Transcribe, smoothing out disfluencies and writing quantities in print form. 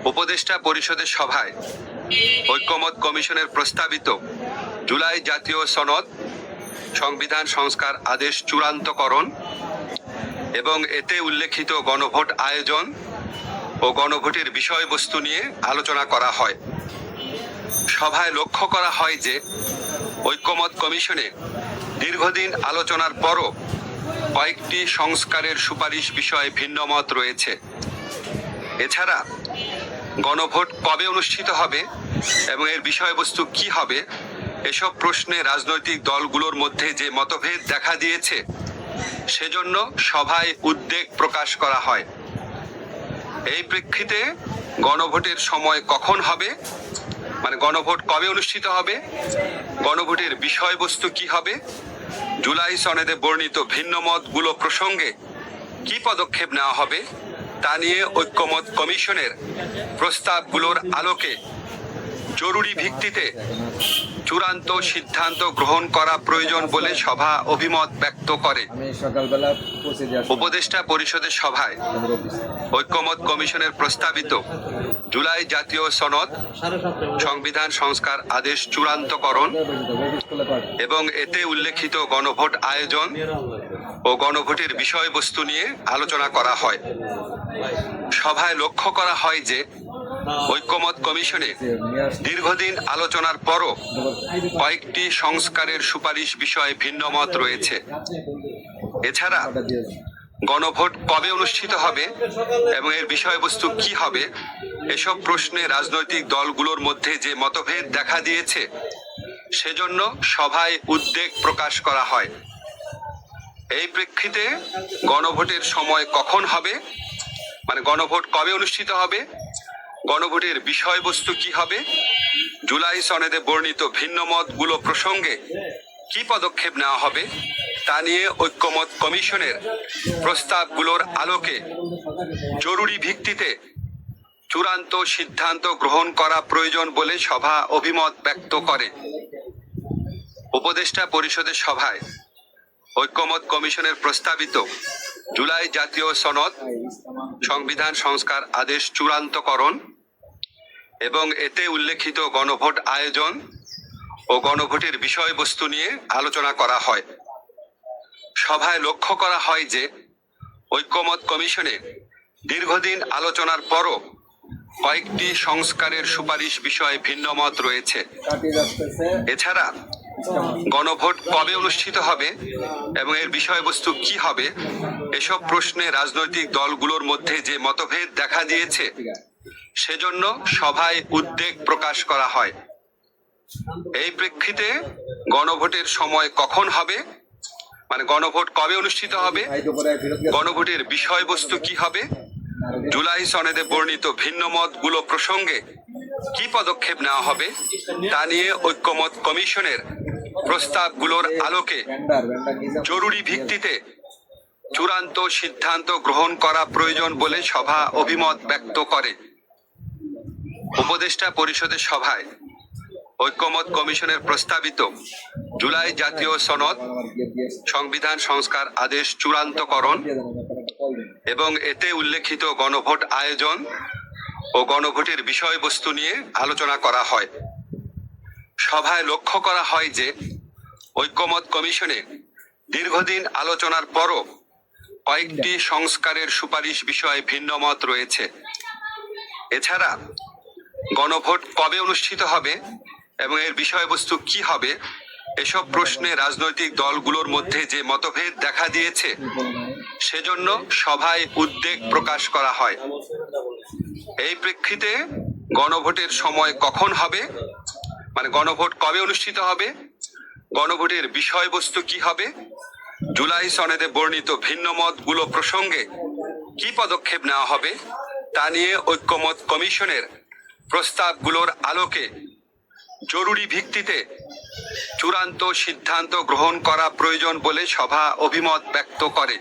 উপদেষ্টা পরিষদের সভায় ঐক্যমত কমিশনের প্রস্তাবিত জুলাই জাতীয় সনদ সংবিধান সংস্কার আদেশ চূড়ান্তকরণ এবং এতে উল্লেখিত গণভোট আয়োজন ও গণভোটের বিষয়বস্তু নিয়ে আলোচনা করা হয়। সভায় লক্ষ্য করা হয় যে ঐক্যমত কমিশনে দীর্ঘদিন আলোচনার পরও কয়েকটি সংস্কারের সুপারিশ বিষয়ে ভিন্নমত রয়েছে। এছাড়া গণভোট কবে অনুষ্ঠিত হবে এবং এর বিষয়বস্তু কি হবে এসব প্রশ্নে রাজনৈতিক দলগুলোর মধ্যে যে মতভেদ দেখা দিয়েছে সেজন্য সভায় উদ্বেগ প্রকাশ করা হয়। এই প্রেক্ষিতে গণভোটের সময় কখন হবে, গণভোট কবে অনুষ্ঠিত হবে, গণভোটের বিষয়বস্তু কি হবে, জুলাই সনদে বর্ণিত ভিন্নমতগুলো প্রসঙ্গে কি পদক্ষেপ নেওয়া হবে তা নিয়ে ঐক্যমত কমিশনের প্রস্তাবগুলোর আলোকে জরুরি ভিত্তিতে চূড়ান্ত সিদ্ধান্ত গ্রহণ করা প্রয়োজন বলে সভা অভিমত ব্যক্ত করে। উপদেষ্টা পরিষদের সভায় ঐক্যমত কমিশনের প্রস্তাবিত জুলাই জাতীয় সনদ সংবিধান সংস্কার আদেশ চূড়ান্তকরণ এবং এতে উল্লেখিত গণভোট আয়োজন ও গণভোটের বিষয়বস্তু নিয়ে আলোচনা করা হয়। সভায় লক্ষ্য করা হয় যে ঐক্যমত কমিশনে দীর্ঘদিন আলোচনার পরও কয়েকটি সংস্কারের সুপারিশ বিষয়ে ভিন্নমত রয়েছে। এছাড়া গণভোট কবে অনুষ্ঠিত হবে এবং এর বিষয়বস্তু কি হবে এসব প্রশ্নে রাজনৈতিক দলগুলোর মধ্যে যে মতভেদ দেখা দিয়েছে সেজন্য সভায় উদ্বেগ প্রকাশ করা হয়। এই প্রেক্ষিতে গণভোটের সময় কখন হবে, গণভোট কবে অনুষ্ঠিত হবে, গণভোটের বিষয়বস্তু কি হবে, জুলাই সনদে বর্ণিত ভিন্নমতগুলো প্রসঙ্গে কি পদক্ষেপ নেওয়া হবে তা নিয়ে ঐক্যমত কমিশনের প্রস্তাবগুলোর আলোকে জরুরি ভিত্তিতে চূড়ান্ত সিদ্ধান্ত গ্রহণ করা প্রয়োজন বলে সভা অভিমত ব্যক্ত করে। উপদেষ্টা পরিষদের সভায় ঐক্যমত কমিশনের প্রস্তাবিত জুলাই জাতীয় সনদ সংবিধান সংস্কার আদেশ চূড়ান্তকরণ এবং এতে উল্লেখিত গণভোট আয়োজন ও গণভোটের বিষয়বস্তু নিয়ে আলোচনা করা হয়। সভায় লক্ষ্য করা হয় যে ঐক্যমত কমিশনে দীর্ঘদিন আলোচনার পরও কয়েকটি সংস্কারের সুপারিশ বিষয়ে ভিন্নমত রয়েছে। এছাড়া গণভোট কবে অনুষ্ঠিত হবে এবং এর বিষয়বস্তু কি হবে এসব প্রশ্নে রাজনৈতিক দলগুলোর মধ্যে যে মতভেদ দেখা দিয়েছে সেজন্য সভায় উদ্বেগ প্রকাশ করা হয়। এই প্রেক্ষিতে গণভোটের সময় কখন হবে, গণভোট কবে অনুষ্ঠিত হবে, গণভোটের বিষয়বস্তু কি হবে, জুলাই সনদে বর্ণিত ভিন্নমতগুলো প্রসঙ্গে কি পদক্ষেপ নেওয়া হবে তা নিয়ে ঐক্যমত কমিশনের প্রস্তাবগুলোর আলোকে জরুরি ভিত্তিতে চূড়ান্ত সিদ্ধান্ত গ্রহণ করা প্রয়োজন বলে সভা অভিমত ব্যক্ত করে। উপদেষ্টা পরিষদের সভায় ঐক্যমত কমিশনের প্রস্তাবিত জুলাই জাতীয় সনদ সংবিধান সংস্কার আদেশ চূড়ান্তকরণ এবং এতে উল্লেখিত গণভোট আয়োজন ও গণভোটের বিষয়বস্তু নিয়ে আলোচনা করা হয়। সভায় লক্ষ্য করা হয় যে ঐক্যমত কমিশনে দীর্ঘদিন আলোচনার পরও কয়েকটি সংস্কারের সুপারিশ বিষয়ে ভিন্নমত রয়েছে। এছাড়া গণভোট কবে অনুষ্ঠিত হবে এবং এর বিষয়বস্তু কি হবে এসব প্রশ্নে রাজনৈতিক দলগুলোর মধ্যে যে মতভেদ দেখা দিয়েছে সেজন্য সভায় উদ্বেগ প্রকাশ করা হয়। এই প্রেক্ষিতে গণভোটের সময় কখন হবে, গণভোট কবে অনুষ্ঠিত হবে, গণভোটের বিষয়বস্তু কি হবে, জুলাই সনদে বর্ণিত ভিন্নমতগুলো প্রসঙ্গে কি পদক্ষেপ নেওয়া হবে তা নিয়ে ঐক্যমত কমিশনের প্রস্তাবগুলোর আলোকে জরুরি ভিত্তিতে চূড়ান্ত সিদ্ধান্ত গ্রহণ করা প্রয়োজন বলে সভা অভিমত ব্যক্ত করে।